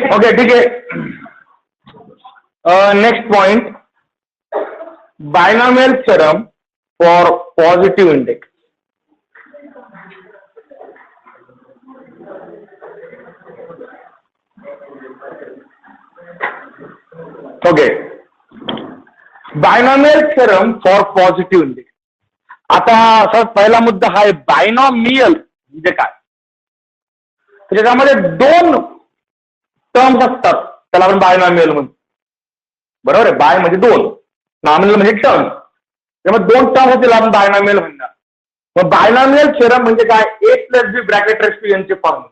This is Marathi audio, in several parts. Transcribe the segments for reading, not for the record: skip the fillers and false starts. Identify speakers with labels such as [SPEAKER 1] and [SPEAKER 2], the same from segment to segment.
[SPEAKER 1] ओके, ठीक आहे. Next point, binomial theorem for positive index. Okay, binomial theorem for positive index. आता सर पहिला मुद्दा हा आहे, बायनॉमियल म्हणजे काय? त्याच्यामध्ये दोन टर्म्स असतात, त्याला आपण बायनॉमियल म्हणतो. बरोबर आहे, बाय म्हणजे दोन, नॉमिनल म्हणजे टर्म. त्यामुळे दोन टर्म होतील, आपण बायनॉमियल म्हणणार. मग बायनॉमियल थ्योरम म्हणजे काय? A plus b bracket raise to n चे फॉर्म्युला.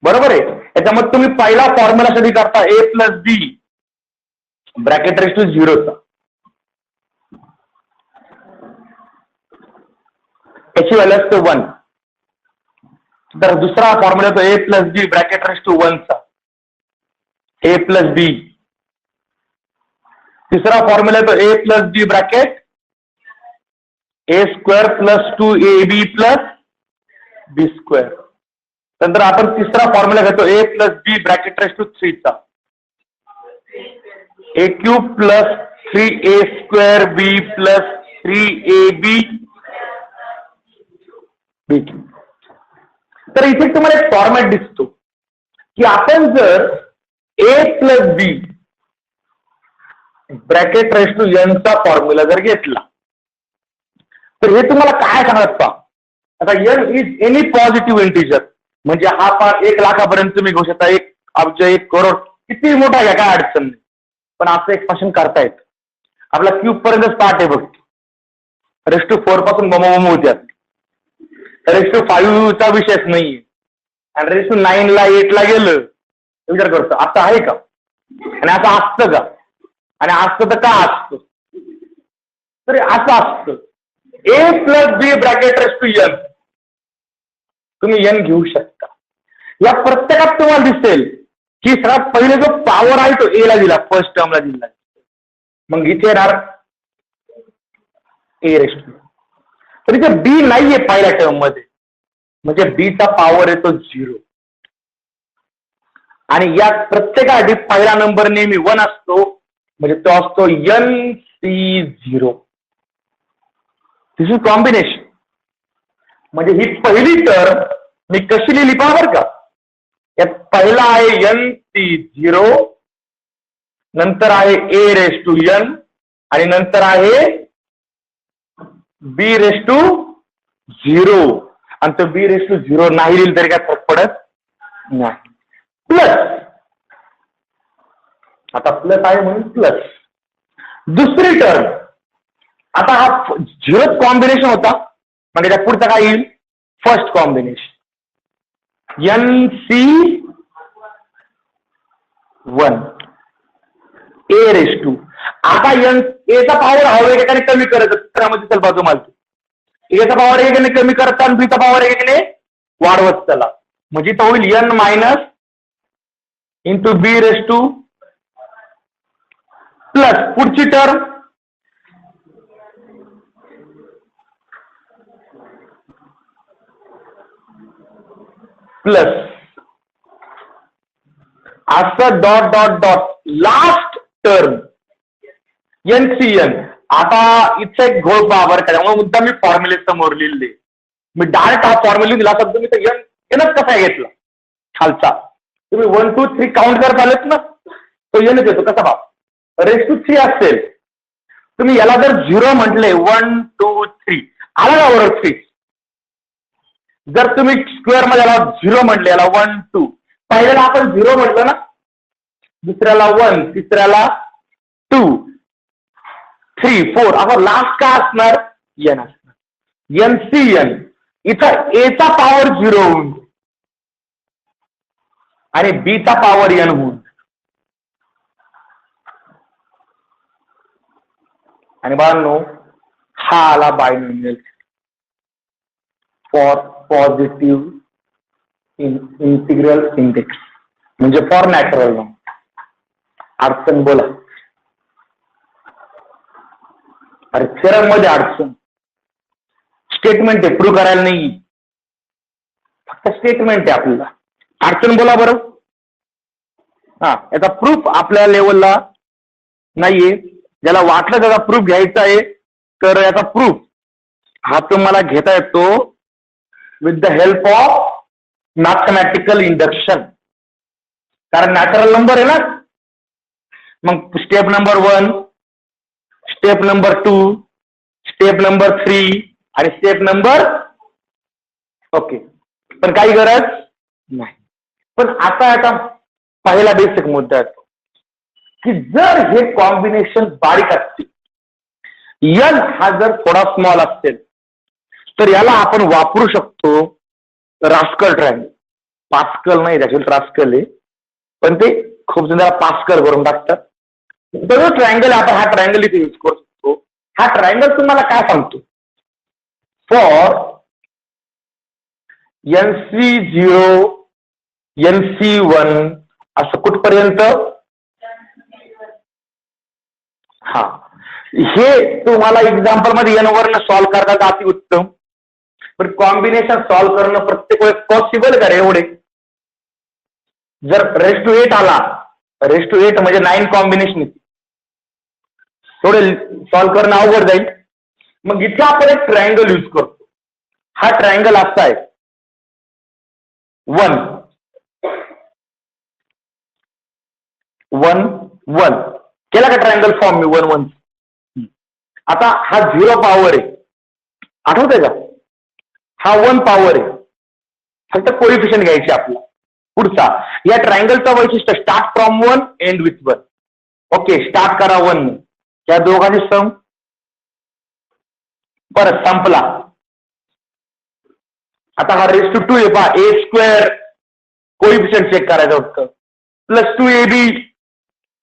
[SPEAKER 1] बरोबर आहे. याच्यामध्ये तुम्ही पहिला फॉर्म्युला कधी करता? A plus b bracket raise to झिरोचा. याची व्हॅल्यू असते 1. तर दुसरा फॉर्म्युला तो a plus b bracket raise to 1 चा, ए प्लस बी. तिसरा फॉर्म्युला तो a plus b bracket a square plus 2ab plus b square. नंतर आपण तिसरा फॉर्म्युला घेतो a plus b bracket raise to 3 चा, a cube plus 3a square b plus 3ab b. तर इथे तुम्हाला एक फॉर्मॅट दिसतो की आपण जर a plus b bracket raise to n चा फॉर्म्युला जर घेतला, तर हे तुम्हाला काय सांगत पहा. आता n is any positive integer, म्हणजे हा पार 1 लाखापर्यंत तुम्ही घेऊ शकता, 1 अब्ज 1 करोड, किती मोठा घ्या, काय अडचण नाही. पण असं एक फंक्शन करता येत. आपला क्यूब पर्यंत स्टार्ट आहे बघ, रेस टू 4 पासून बम होत्यात. रेस टू 5 चा विषयच नाहीये. आणि रेस टू 9 ला 8 ला गेलं, विचार करतो असं आहे का? आणि असं असतं का? आणि असतं तर का असतं? तर असं असतं. A plus b bracket raise to n, तुम्ही एन घेऊ शकता. या प्रत्येकात तुम्हाला दिसेल की सगळ्यात पहिले जो पॉवर आहे तो ए ला दिला, फर्स्ट टर्मला दिला. मग इथे येणार ए रेस टू. तर इथे बी नाहीये पहिल्या टर्म मध्ये, म्हणजे बीचा पॉवर येतो 0. आणि या प्रत्येकासाठी पहिला नंबर नेहमी 1 असतो, म्हणजे तो असतो NC0. This is combination. म्हणजे ही पहिली टर्म मी कशी लिहिली पहा बरं का. यात पहिला आहे NC0, नंतर आहे ए रेस टू एन, आणि नंतर आहे बी रेस टू 0. आणि तो बी रेस टू 0 नाही लिहिलं तरी काय फरक पडत नाही. प्लस, आता प्लस आहे म्हणून प्लस. दुसरी टर्म, आता हा 0 कॉम्बिनेशन होता, म्हणजे त्या पुढचा काय येईल? First combination NC1 a raise to. Two एचा पॉवर हवा एकाने कमी करत, त्यामध्ये चल बाजू मालतो. एचा पॉवर एकाने कमी करता आणि बीचा पॉवर एकाने वाढवत चला, म्हणजे तो होईल n minus into b raise two plus पुढची टर्म प्लस असं dot dot dot last term NCN. आता इथं एक घोळ बाबर का, त्यामुळे मुद्दा मी फॉर्म्युले समोर लिहिले. मी डायरेक्ट हा फॉर्म्युला दिला असता, तुम्ही तर एनच कसा घेतला खालचा. तुम्ही 1 2 3 काउंट करत आलेत ना, तो एनच येतो कसा बाप. रेस टू 3 असेल, तुम्ही याला जर 0 म्हटले 1 2 3 आला का बरोबर 3. जर तुम्ही स्क्वेअर मध्ये याला 0 म्हटले, याला 1 2, पहिल्याला आपण 0 म्हटलं ना, दुसऱ्याला 1, तिसऱ्याला 2 3 4, आता लास्ट का असणार? एन असणार. NCN. इथं एचा पॉवर 0 होऊन आणि बीचा पॉवर n होऊन. आणि बाळांनो, हा आला binomial for positive integral index, म्हणजे फॉर नॅचरल नंबर. अडचण बोला. अरे थेरम मध्ये अडचण, स्टेटमेंट आहे, प्रूव्ह करायला नाही, फक्त स्टेटमेंट आहे आपल्याला. अडचण बोला बरं. हा, याचा प्रूफ आपल्या लेवलला नाहीये. ज्याला वाटलं त्याचा प्रूफ घ्यायचा आहे तर याचा प्रूफ हा तुम्हाला घेता येतो with the help of mathematical induction. कारण नॅचरल नंबर आहे ना. मग step number 1, step number 2, step number 3 आणि स्टेप नंबर ओके. पण काही गरज नाही. पण आता याचा पहिला बेसिक मुद्दा येतो की जर हे कॉम्बिनेशन बारीक असतील, एन हा जर थोडा स्मॉल असेल तर याला आपण वापरू शकतो रास्कल ट्रायंगल. पास्कल नाही, त्याच्यावर रास्कल आहे, पण ते खूप जण त्याला पास्कल करून टाकतात. तो जो ट्रायंगल आपण हा ट्रायंगल इथे यूज करू शकतो. हा ट्रायंगल तुम्हाला काय सांगतो, फॉर NC0 NC1 असं कुठपर्यंत. हा, हे तुम्हाला एक्झाम्पल मध्ये एन वरनं सॉल्व्ह करता अति उत्तम. पण कॉम्बिनेशन सॉल्व्ह करणं प्रत्येक वेळेस पॉसिबल का रे एवढे. जर रेस टू 8 आला, रेस टू 8 म्हणजे 9 कॉम्बिनेशन, थोडे सॉल्व्ह करणं अवघड जाईल. मग इथे आपण एक ट्रायंगल यूज करतो. हा ट्रायंगल असा आहे 1 1 1. केला का ट्रायंगल फॉर्म मी 1 1. आता हा 0 पॉवर आहे, आठवतंय का. हा 1 पॉवर आहे, फक्त कोएफिशियंट घ्यायचे आपला. पुढचा या ट्रायंगलचा वैशिष्ट्य start from 1 end with 1. Okay, start करा 1 ने, या दोघांची सम, परत संपला. आता हा रेस टू 2 आहे पहा, ए स्क्वेअर कोएफिशियंट चेक करायचं होतं, plus 2ab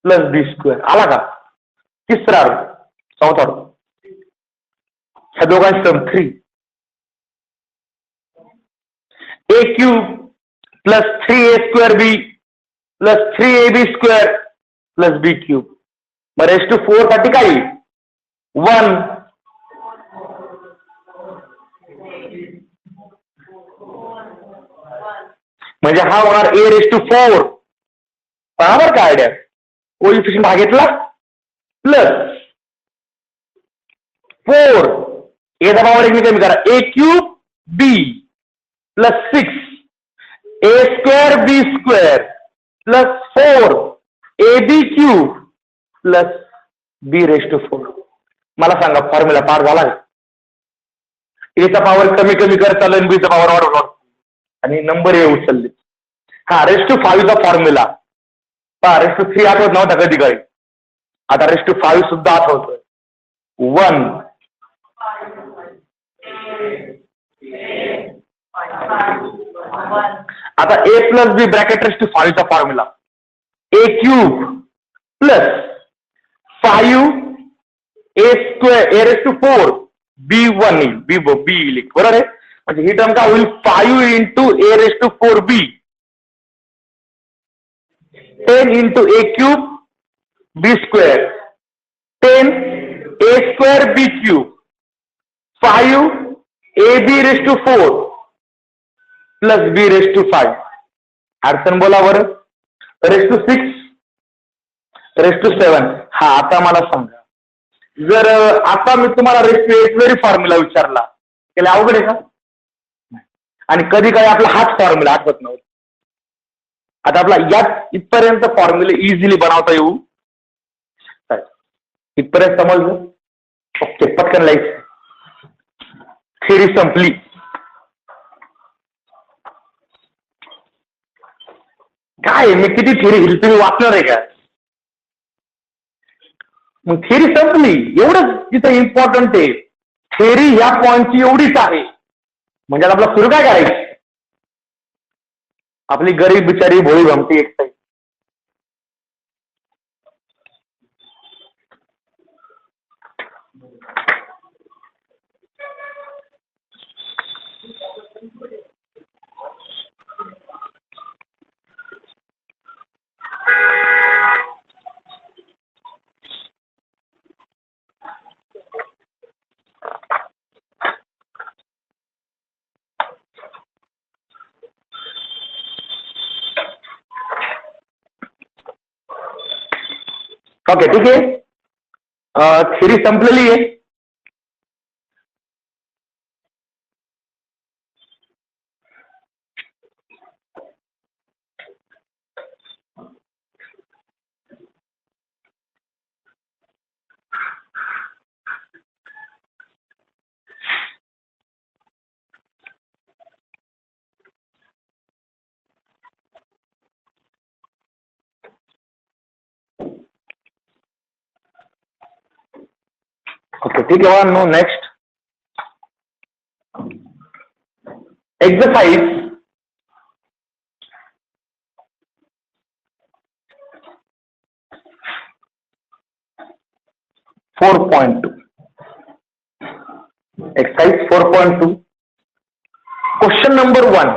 [SPEAKER 1] plus b square आला का. तिसरा रो, चौथा रो, ह्या दोघांची सम 3. ए cube plus 3a square b plus 3ab square plus बी क्यूब. मग रेस टू 4 साठी काय 1. म्हणजे हा होणार ए रेस टू 4. बरोबर का आयडिया. कोएफिशियंट हा घेतला प्लस 4 एचा पॉवर एक कमी करा, a cube b plus 6 a square b square plus 4 a b cube plus b raise to 4. मला सांगा फॉर्म्युला पार झाला आहे. एचा पॉवर कमी कमी करत चालू, बीचा पॉवर वाढवणार आणि नंबर ए उचलले. हा रेस टू 5 चा फॉर्म्युला पहा. रेस टू 3 आठवत नव्हता कधी काही, आता रेस टू 5 सुद्धा आठवतोय. 1 आता a plus b bracket raise to 5 चा formula a cube plus 5 a square a raise to 4 b 1 येईल, बी येईल बरोबर आहे. म्हणजे ही टर्म काय होईल 5 into a raise to 4 b 10 into a cube b square 10 a square b cube 5 a b raise to 4 plus b raise to 5. अडचण बोला बरं. Raise to 6 raise to 7. हा, आता मला सांगा, जर आता मी तुम्हाला रेस टू 8 जरी फॉर्म्युला विचारला, त्याला अवघड आहे का. आणि कधी काही आपला हाच फॉर्म्युला आठवत नव्हता. आता आपला यात इथपर्यंत फॉर्म्युले इझिली बनवता येऊ, इथपर्यंत समजलं. ओके, पटकन लाईक थेरी संपली. काय मी किती थेरी घेतली तुम्ही वाचणार आहे का. मग थेरी संपली, एवढंच तिथं इम्पॉर्टंट आहे. थेरी ह्या पॉइंटची एवढीच आहे. म्हणजे आपला सुरू काय करायची, आपली गरीब बिचारी भोळी भमती एक साईड. ओके, ठीक आहे. थिअरी संपलेली आहे. ओके, ठीक आहे. No, next exercise 4.2. Exercise 4.2. Question number 1.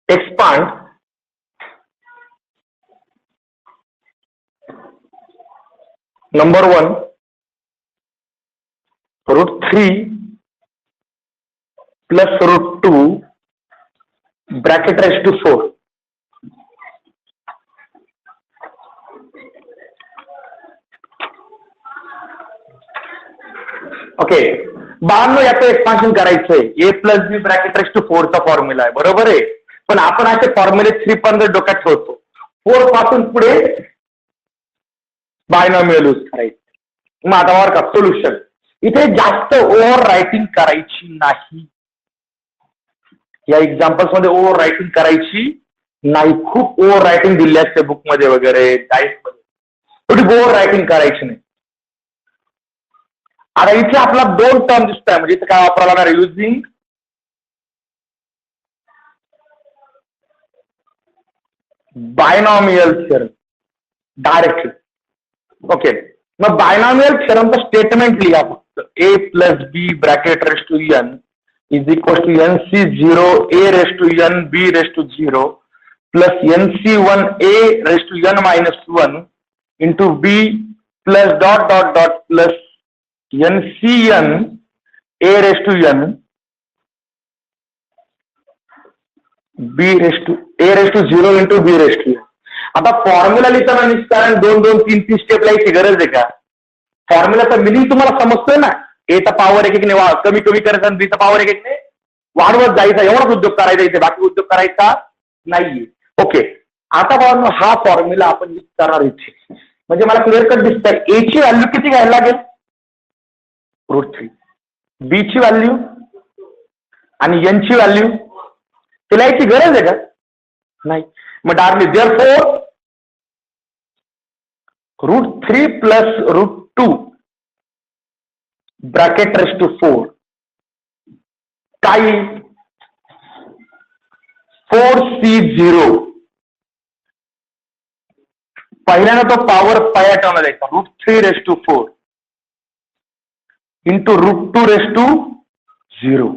[SPEAKER 1] Expand number 1 √3 plus √2 bracket raised to 4. Okay, 92 याचं एक्सपान्शन करायचंय. A plus b bracket raised to 4 चा फॉर्म्युला आहे, बरोबर आहे. पण आपण असे फॉर्म्युले 3 पर्यंत डोक्यात ठेवतो. 4 पासून पुढे बायनॉमियल यूज करायचं. मग आता वर का सोल्युशन. इथे जास्त ओव्हर रायटिंग करायची नाही. या एक्झाम्पल्स मध्ये ओव्हर रायटिंग करायची नाही. खूप ओव्हर रायटिंग दिली असते बुक मध्ये वगैरे, डाईट मध्ये. थोडी ओव्हर रायटिंग करायची नाही. आता इथे आपला 2 टर्म दिसतोय, म्हणजे इथे काय वापरायला लागणार, using binomial theorem directly. Okay, मग बायनॉमियल थिअरमचं स्टेटमेंट लिहा फक्त. A plus b bracket raise to n is equal to n C 0 a raise to n b raise to 0 plus n C 1 a raise to n minus 1 into b plus dot dot dot plus n C n a raise to n b raise to a raise to 0 into b raise to n. आता फॉर्म्युला लिहिताना निष्कारण 2 2 3 3 स्टेप लायची गरज आहे का? फॉर्म्युलाचा मिनिंग तुम्हाला समजतोय ना. एचा पॉवर एक ने कमी कमी करायचा आणि बीचा पॉवर एक ने वाढवत जायचा, एवढाच उद्योग करायचा. इथे बाकी उद्योग करायचा नाहीये. ओके, आता बघा हा फॉर्म्युला आपण यूज करणार इथे. म्हणजे मला क्लिअर कट दिसतंय. ए ची व्हॅल्यू किती घ्यायला लागेल? √3. बी ची व्हॅल्यू आणि एन ची व्हॅल्यू तिला याची गरज आहे का? नाही. मग directly therefore √3 plus √2 bracket raise to 4 काय 4C0. पहिल्यानं तो पॉवर पहिल्या टर्मला द्यायचा √3 raise to 4 into √2 raise to 0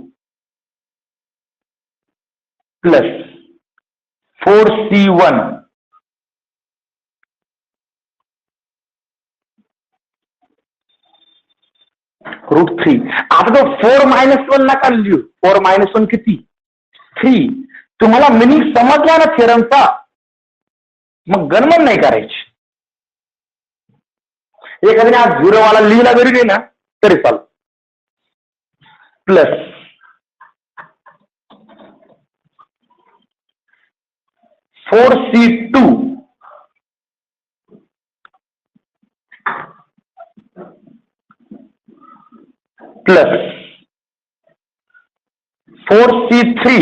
[SPEAKER 1] plus 4C1 √3. आता तो 4 - 1 नका लिहू. 4 - 1 किती? 3. तुम्हाला मिनिंग समजला ना थिअरमचा, मग गणमन नाही करायची. एखाद्याने आज 0 वाला लिहिला जरी नाही ना तरी चाल. Plus 4C2 plus 4C3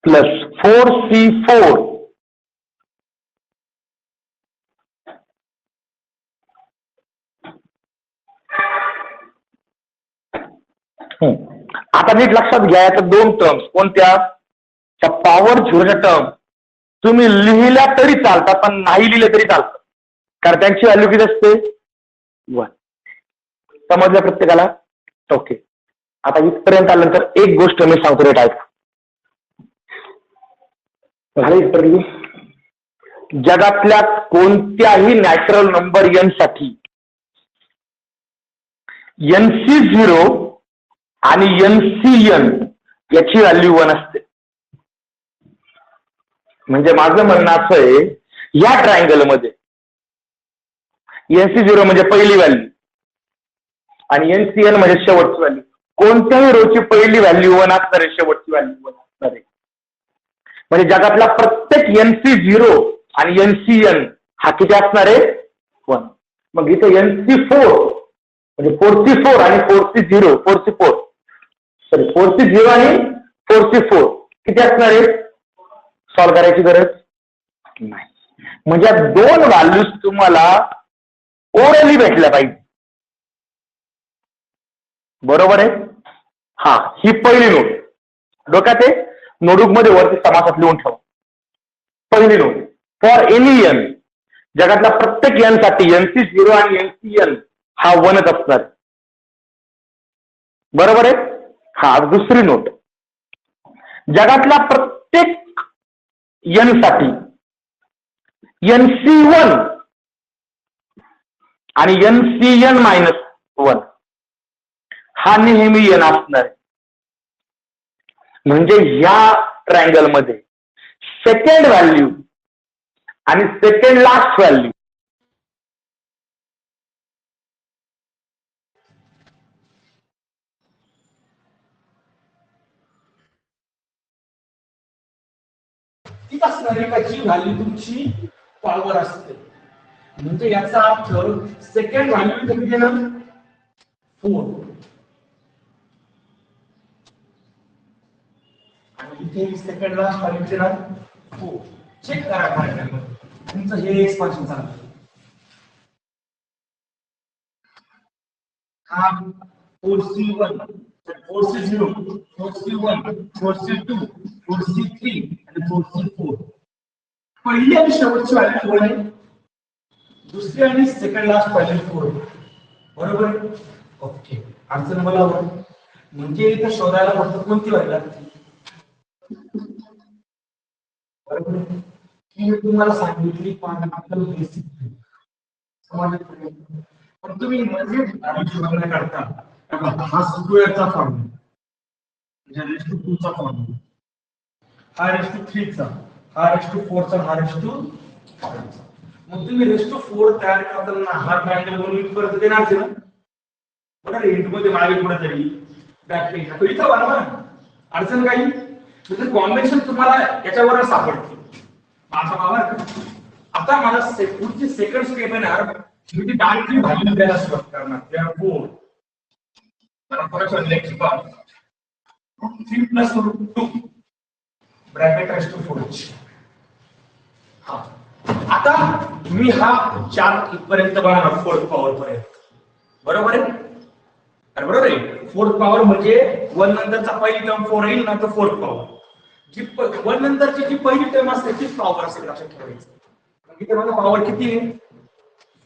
[SPEAKER 1] plus 4C4 आता नीट लक्षात घ्या. याच्या 2 टर्म्स कोणत्या? त्या पॉवर 0च्या टर्म तुम्ही लिहिल्या तरी चालतात, पण नाही लिहिले तरी चालतात, कारण त्यांची व्हॅल्यू किती असते? 1. समजलं प्रत्येकाला? ओके, आता इथपर्यंत आल्यानंतर एक गोष्ट मी सांगतो रे टाईप. जगातल्या कोणत्याही नॅचरल नंबर एन साठी NC0 आणि NCN याची व्हॅल्यू 1 असते. म्हणजे माझं म्हणणं असं आहे, या ट्रायंगल मध्ये NC0 म्हणजे पहिली व्हॅल्यू आणि NCN म्हणजे शेवटची व्हॅल्यू. कोणत्याही रोची पहिली व्हॅल्यू 1 असणार आहे, शेवटची व्हॅल्यू 1 असणार आहे. म्हणजे जगातला प्रत्येक NC0 आणि NCN हा किती असणार आहे? 1. मग इथे NC4 म्हणजे 4C4 आणि 4C0 आणि 4C4 किती असणार आहे? सॉल्व्ह करायची गरज नाही. म्हणजे दोन व्हॅल्यूज तुम्हाला ओरली भेटल्या पाहिजे. बरोबर आहे? हा, ही पहिली नोट डोक्यात आहे. नोटबुक मध्ये वरती समासात लिहून ठेवा. पहिली नोट, फॉर एनी एन, जगातल्या प्रत्येक एन साठी NC0 आणि NCN हा 1च असणार. बरोबर आहे? हा, दुसरी नोट, जगातल्या प्रत्येक एन साठी NC1 आणि NCN-1 हा नेहमी एन असणार आहे. म्हणजे या ट्रायंगल मध्ये सेकंड व्हॅल्यू आणि सेकंड लास्ट व्हॅल्यू
[SPEAKER 2] ती असणारी त्याची व्हॅल्यू तुमची पॉवर असते. म्हणजे याचा अर्थ सेकंड व्हॅल्यू किती देणार? 4. आणि इथे सेकंड लास्ट व्हॅल्यू देणार 4. चेक करा काय तुमचं हे एक्सपान्शन चालू. हा 4C1, 4C0, 4C1, 4C2, 4C3 आणि 4C4. पहिली आणि शेवटची व्हॅल्यू 4 आहे. दुसरी आणि सेकंड लास्ट व्हॅल्यू 4. बरोबर? ओके. अडचण मला म्हणजे इथे शोधायला फक्त कोणती व्हॅल्यू लागते? बरोबर. मी तुम्हाला सांगितली पण आपलं बेसिक पण तुम्ही म्हणजे करता हा स्क्वेअरचा फॉर्म्युला, म्हणजे रेशो 2 चा फॉर्म्युला, हा रेशो 3 चा, हा रेशो 4 चा, हा रेशो 5 चा. मग तुम्ही रेशो 4 तयार करताना हा ट्रायंगल म्हणून परत देणार ना. बघा इंट मध्ये मागे पुढे तरी बॅक पेज इथं बरोबर अडचण काही म्हणजे कॉम्बिनेशन तुम्हाला याच्यावर सापडते. माझा बाबा आता मला पुढची सेकंड स्टेप आहे ना, मी ती डायरेक्टली व्हॅल्यू द्यायला सुरुवात करणार. therefore root 3 plus root 2 bracket raise to 4. हा, आता मी हा 4 इथपर्यंत बनवणार 4th पॉवर पर्यंत. बरोबर आहे? बरोबर आहे. 4th पॉवर म्हणजे 1 नंतरचा पहिली टर्म 4 येईल, नंतर 4th पॉवर. जी 1 नंतरची जी पहिली टर्म असते तीच पॉवर असेल, लक्षात ठेवायचं. मग इथे मला पॉवर किती आहे?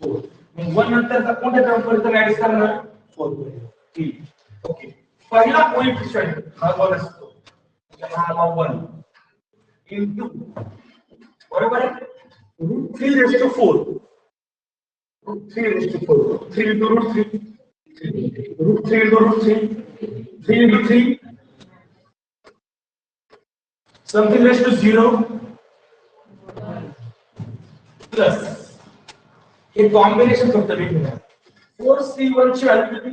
[SPEAKER 2] 4. मग 1 नंतरचा कोणत्या टर्म पर्यंत ऍड करणार? 4 पर्यंत. ठीक. ओके. पहिला कोएफिशियंट हा 1 असतो. हा 1 into बरोबर आहे? root 3 raised to 4. root 3 raised to 4. 3 into root 3. root 3 into root 3. 3 into 3. Something raised to 0. Plus. हे कॉम्बिनेशन फक्त मी घेणार. 4C1 ची व्हॅल्यू किती?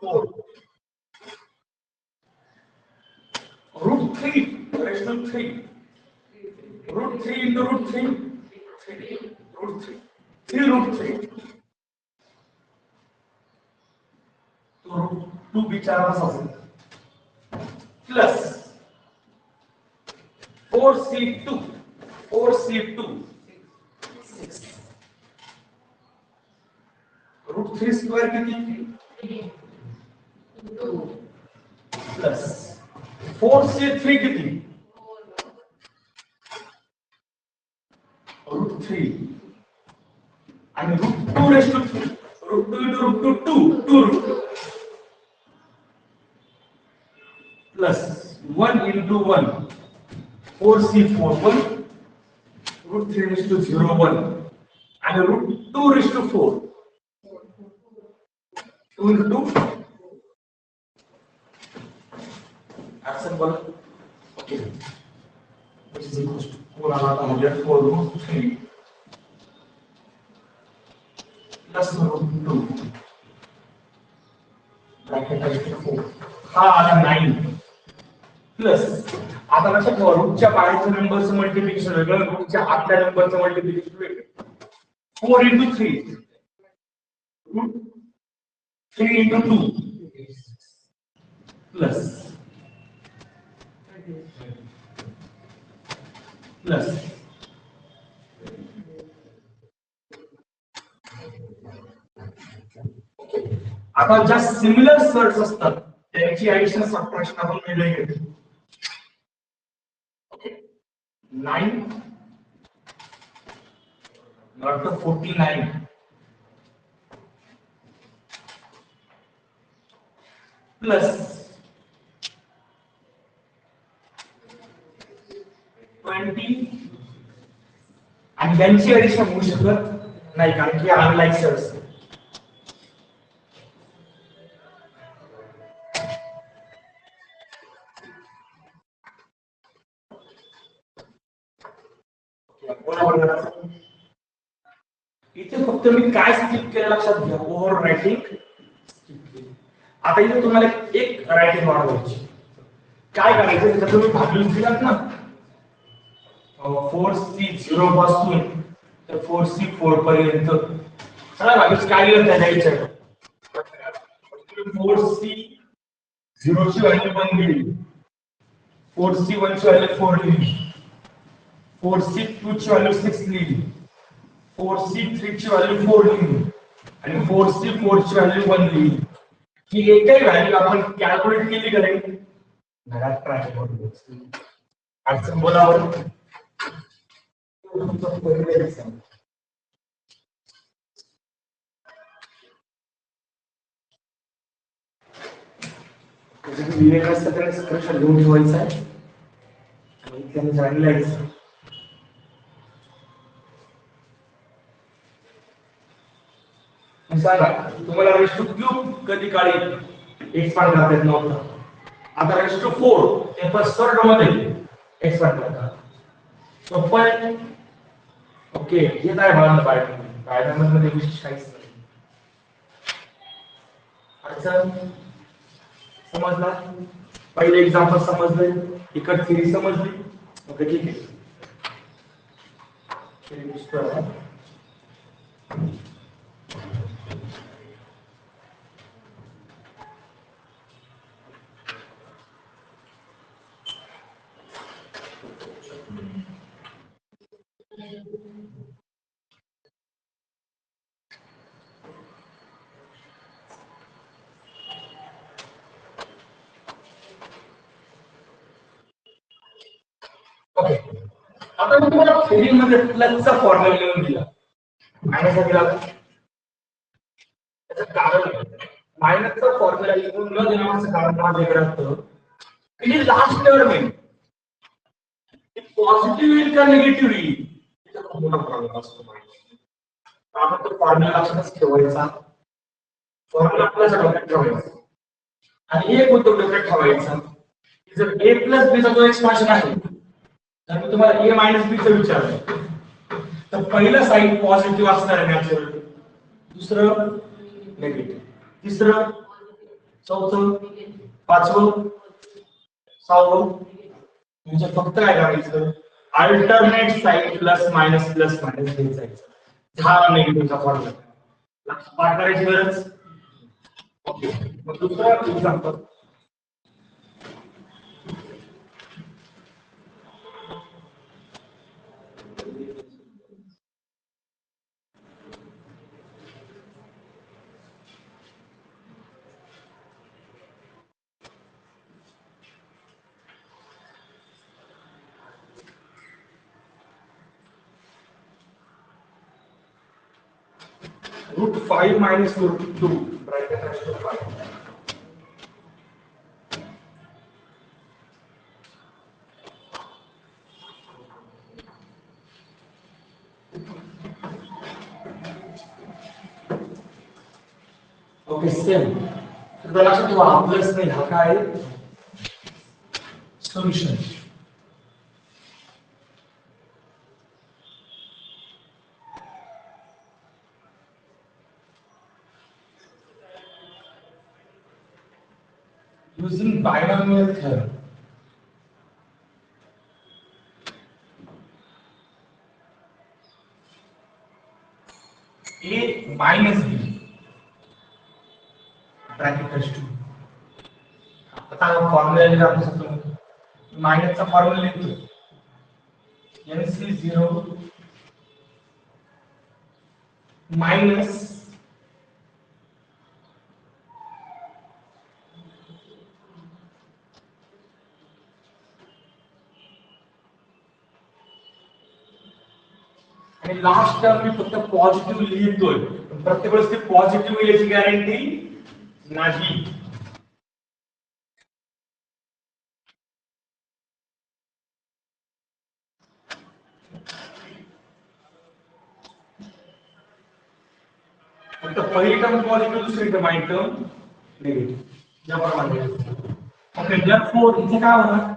[SPEAKER 2] 4. root 3 raised to 3. root 3 into root 3. root 3. 3 root 3. तो root 2 बिचारा असेल. Plus 4C2. 4C2. 6. root 3 square किती? 2. प्लस 4C3 किती? root 3 आणि root 2 raised to 3. root 2 into root 2 2 root 2 plus 1 into 1 4C4 1 root 3 raised to 0 1 and root 2 raised to 4 2 into 2 action बोला. Okay, which is equals to 4 आला आता म्हणजे 4 root 3 plus root 2 bracket मध्ये 4 हा आला 9 प्लस आता लक्षात ठेवा रूटच्या बाहेरच्या नंबरचं मल्टिप्लिकेशन वेगळं, रूटच्या आतल्या नंबरचं मल्टिप्लिकेशन वेगळं. 4 into 3 root 3 into 2 plus आता ज्या सिमिलर सर्ट्स असतात त्यांची ऍडिशन सबट्रॅक्शन आपण वेगळे घेतो. ओके, 9 not the 49 plus 20 आणि यांची ऍडिशन होऊ शकत नाही कारण की अनलाईक सर्ट्स. इथे फक्त मी काय स्किप केलं लक्षात घ्या, ओव्हर रायटिंग. आता इथे तुम्हाला एक रायटिंग वाढवायची. काय करायचं त्याचं तुम्ही भागून दिलात ना 4C0 पासून तर 4C4 पर्यंत सगळ्या भागीच काय लिहिलं त्या द्यायचं. 4C0 ची व्हॅल्यू 1 लिहिली, 4C1 ची व्हॅल्यू 4 लिहिली, 4C2 ची व्हॅल्यू 6 लिहिली, 4C3 ची व्हॅल्यू 4 लिहिली आणि 4C4 ची व्हॅल्यू 1 लिहिली. ही एकही व्हॅल्यू आपण कॅल्क्युलेट केली का नाही घरात ट्राय करू. अडचण बोलावर सगळं स्क्रीनशॉट घेऊन ठेवायचं आहे आणि त्याने जायला यायचं. सांगा तुम्हाला रेस टू क्यूब कधी काळी एक्सपांड करता येत नव्हतं, आता रेस टू 4 ते फर्स्ट मध्ये एक्सपांड करतात. सोपं आहे. ओके, हे काय बघा पायथनमध्ये विशेष काहीच नाही. अडचण समजला, पहिले एक्झाम्पल समजले, इकड थिअरी समजली. ओके ठीक आहे. ओके, आता मी तुम्हाला थिअरी मध्ये प्लसचा फॉर्म्युला लिहून दिला, मायनसचा दिला. त्याचं कारण मायनसचा फॉर्म्युला लिहून न देण्याचं कारण माझं वेगळं असतं की लास्ट टर्म आहे पॉझिटिव्ह येईल का निगेटिव्ह येईल त्याचा खूप मोठा प्रॉब्लेम असतो. आपण तो फॉर्म्युला लक्षातच ठेवायचा, फॉर्म्युला प्लस डॉक्टर ठेवायचा आणि एक होतो डॉक्टर ठेवायचा. जर a प्लस b चा जो एक्सपान्शन आहे तर मी तुम्हाला a मायनस b चं विचारलं तर पहिलं साइन पॉझिटिव्ह असणार आहे नॅचरल, दुसरं निगेटिव्ह, तिसरं, चौथं, पाचवं, सहावं. म्हणजे फक्त काय करायचं अल्टरनेट साइन प्लस मायनस घ्यायचं. हा निगेटिव्हचा फॉर्म्युला पाठ करायची गरज. ओके, मग दुसरं example root 5 minus root 2 bracket raised to 5. Okay same. तर लक्षात ठेवा हा प्लस नाही हा काय solution. Using binomial theorem. A minus B bracket is 2. आता फॉर्म्युला लिहिला आपण मायनसचा फॉर्म्युला लिहितो NC0 मायनस आणि लास्ट टर्म मी फक्त पॉझिटिव्ह लिहितोय, प्रत्येक वेळेस ते पॉझिटिव्ह याची गॅरंटी नाही. फक्त पहिली टर्म पॉझिटिव्ह, दुसरी टर्म माइनस टर्म निगेटिव्ह. याप्रमाणे ओके. देअरफॉर इथे काय होणार,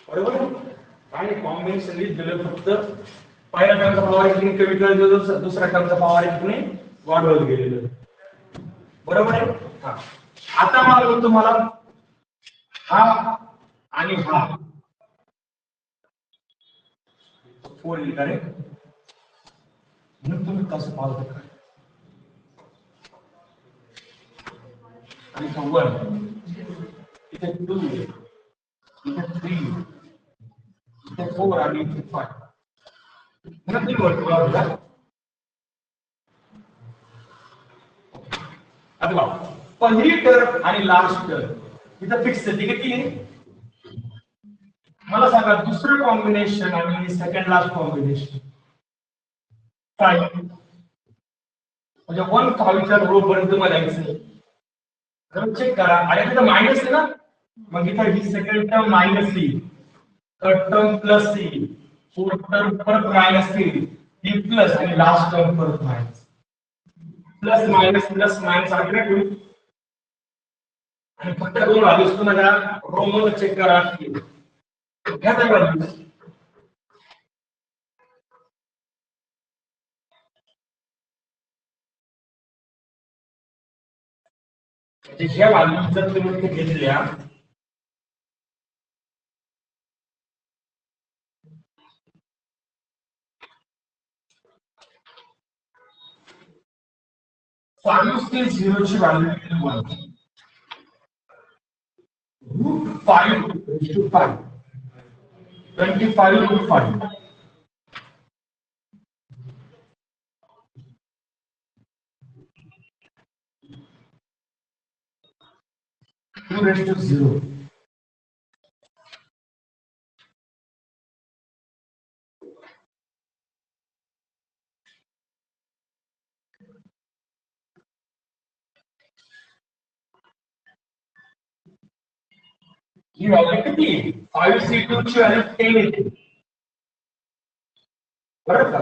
[SPEAKER 2] बरोबर. आणि कॉम्बिनेशन दिलं फक्त पहिल्या टर्मचा पॉवर इकडे कमी करत, दुसऱ्या टर्मचा पॉवर इकडे वाढवत गेलेलं. बरोबर आहे. हा आता मला तुम्हाला हा आणि हा फोर लिहिणार आहे, म्हणून तुम्ही कसं पाहू शकता. आणि वन इथे 2 इथे 3 इथे 4 आणि इथे 5 म्हणून तुम्ही वर्तुळाला आता बघा. पहिली टर्म आणि लास्ट टर्म इथे फिक्स आहे, किती आहे मला सांगा. दुसरं कॉम्बिनेशन आणि सेकंड लास्ट कॉम्बिनेशन 5 म्हणजे 1 च्या रो पर्यंत मला यायचं. जर चेक करा आणि इथे मायनस आहे ना, मग इथे ही सेकंड टर्म मायनस येईल, थर्ड टर्म प्लस येईल, फोर्थ टर्म परत मायनस येईल, ही प्लस आणि लास्ट टर्म परत मायनस. प्लस मायनस आकडे होईल. आणि फक्त दोन व्हॅल्यूज तुम्हाला रो मध्ये चेक करा. घ्या त्या व्हॅल्यूज. ह्या व्हॅल्यूज जर तुम्ही इथे घेतल्या फाइव ते 0 ची व्हॅल्यू 1 √5 25 √5 2 × 0. ही व्हॅल्यू किती? 5C2 ची व्हॅल्यू 10 येते. बरोबर का?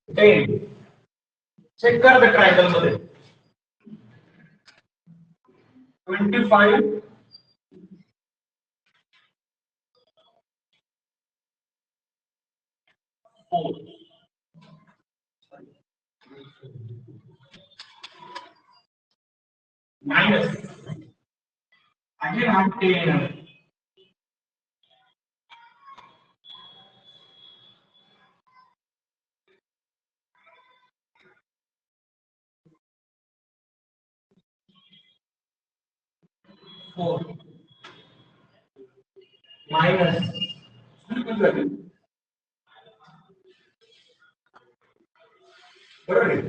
[SPEAKER 2] 10. चेक कर द ट्रायंगल मध्ये 25 4 minus again have 10 4 minus बरोबर आहे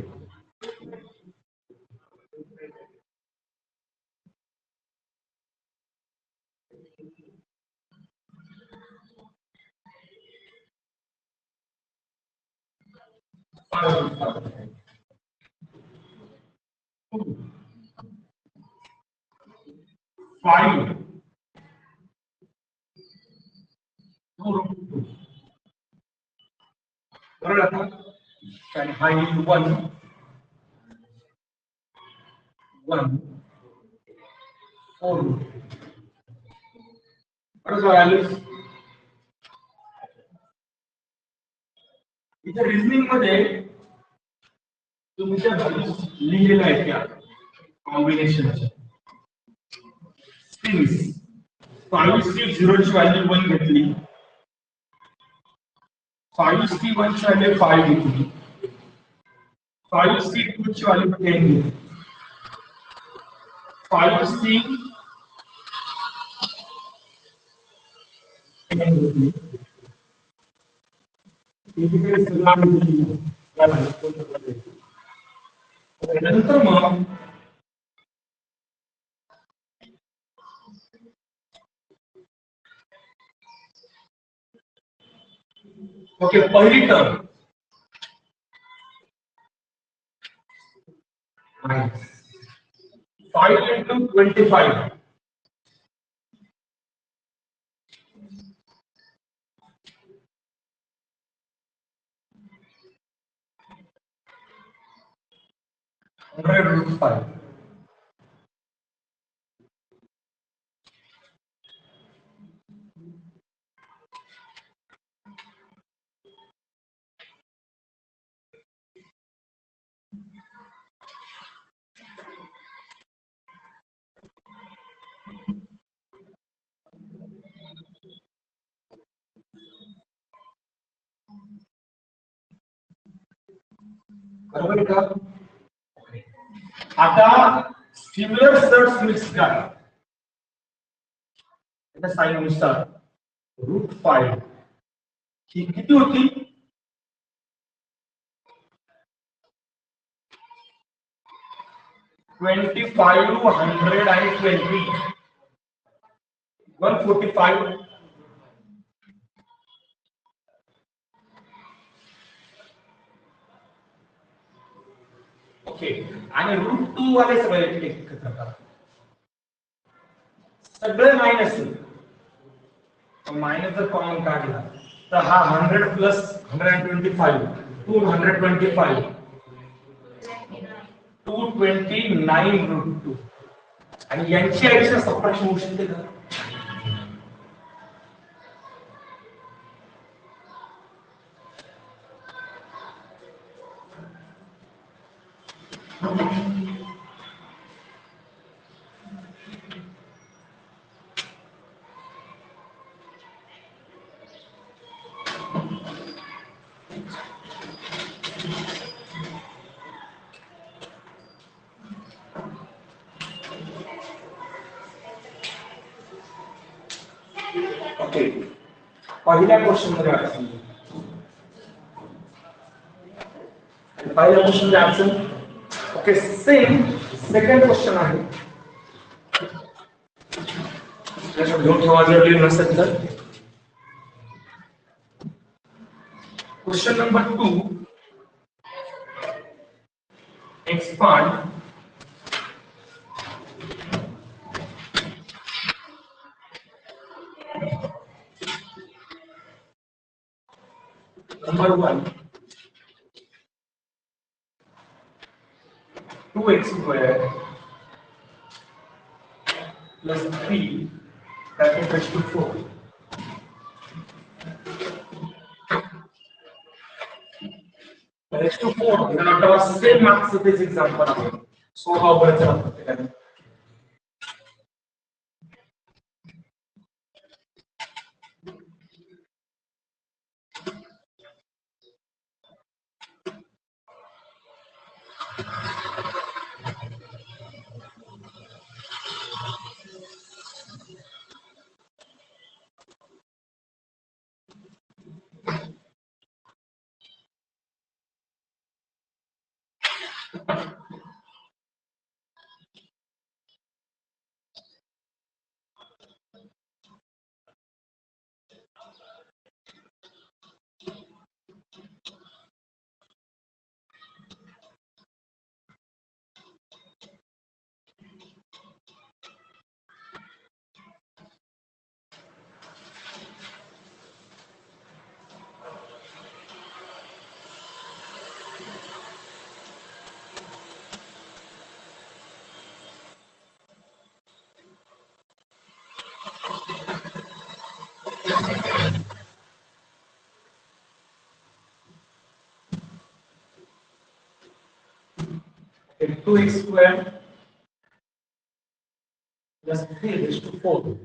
[SPEAKER 2] 5 बरोबर आता आणि हा 1 1 4 बरोबर आले इथे रिझनिंग मध्ये तुमच्या व्हॅल्यूज लिहिलेल्या आहेत त्या कॉम्बिनेशनच्या स्ट्रिंग्स 5C0 ची व्हॅल्यू 1 घेतली 5C1 ची व्हॅल्यू 5 घेतली 5C2 ची व्हॅल्यू 10 घेतली 5C नंतर मग ओके पहिली टर्म 5 into 25 100√5 बरोबर का आता सिमिलर सर्ट्स मिक्स करा त्या साइन नुसार √5 ही किती होती 25 120 145 ओके आणि √2 वाले सगळे एकत्र करा सगळे मायनस मायनस जर कॉमन काढला तर हा 100 प्लस 125 225 229√2 आणि यांची ऍडिशन सबट्रॅक्शन होऊ शकते का ओके पहिल्या क्वेश्चन मध्ये अडचण पहिल्या क्वेश्चन मध्ये अडचण ओके सेम सेकंड क्वेश्चन आहे घेऊन ठेवा जर लिहिलं नसेल तर question number 2 expand number 1 2x square plus 3 bracket raised to 4. Raised to 4 is our same marks of this example. So how about it? Okay, 2x square plus 3 raised to 4.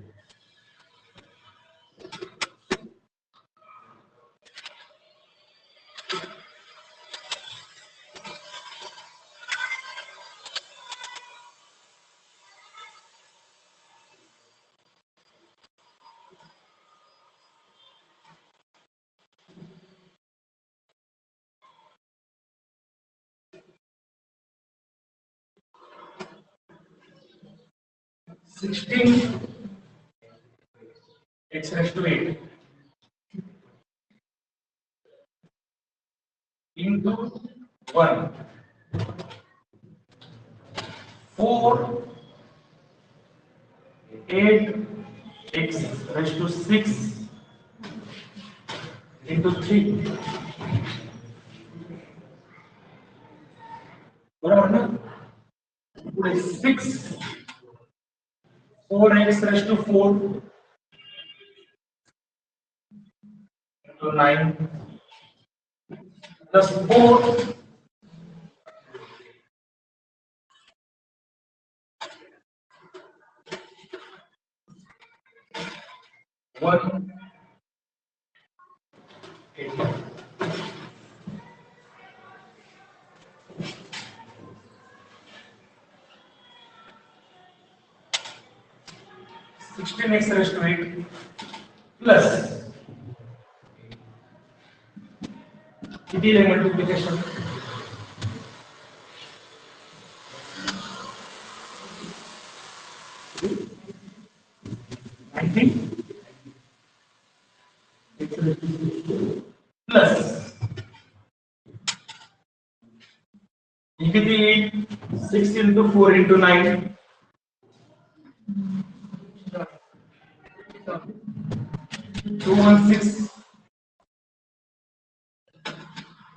[SPEAKER 2] Sixteen x raised to 8 into 1 4 8 x raised to 6 into 3. बराबर ना? पुढे 6 4x raised to 4 into 9 plus 4 1 8. 16x raised to 8 plus किती आहे मल्टिप्लिकेशन 19 प्लस किती 6 into 4 into 9 216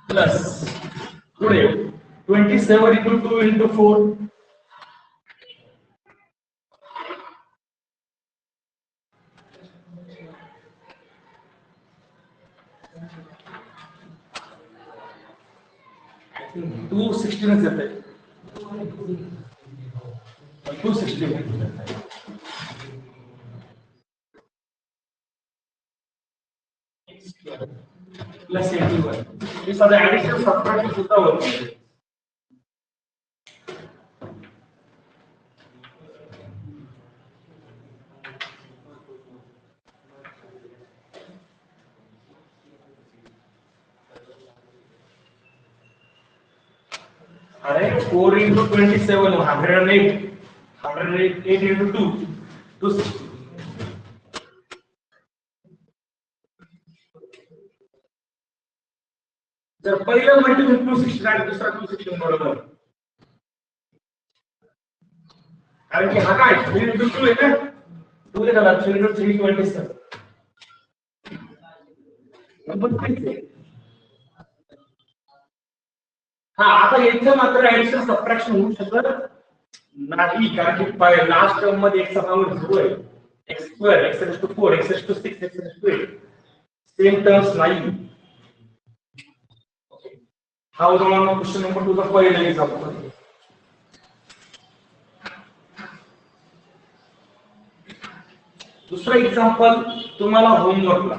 [SPEAKER 2] plus पुढे 27 into 2 into 4 216 येते 216 प्लस 81 हे साधे ऍडिशन सबट्रॅक्शन सुद्धा होतं अरे 4 into 27 108 108 into 2 260 जर पहिलं मल्टिपल 260 आणि दुसरा 260 बरोबर कारण की हा काय 3 into 2 आहे ना 2 ने झाला 3 into 3 27 नंबर 3 आहे हा आता इथे मात्र ऍडिशन सबट्रॅक्शन होऊ शकत नाही, कारण की लास्ट टर्म मध्ये एक्सचा पॉवर 0 आहे. X square, x raise to 4, x raise to 6, x raise to 8 same terms नाही. हा होता क्वेश्चन नंबर 2 चा पहिला एक्झाम्पल. दुसरा एक्झाम्पल तुम्हाला होमवर्कला,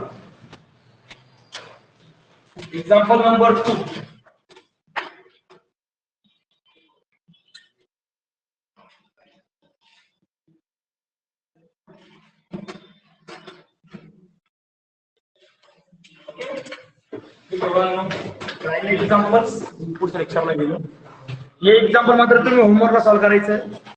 [SPEAKER 2] एक्झाम्पल नंबर 2. एक्झाम्पल्स पुढच्या लेक्चरला गेलो. हे एक्झाम्पल मात्र तुम्ही होमवर्कला सॉल्व्ह करायचं.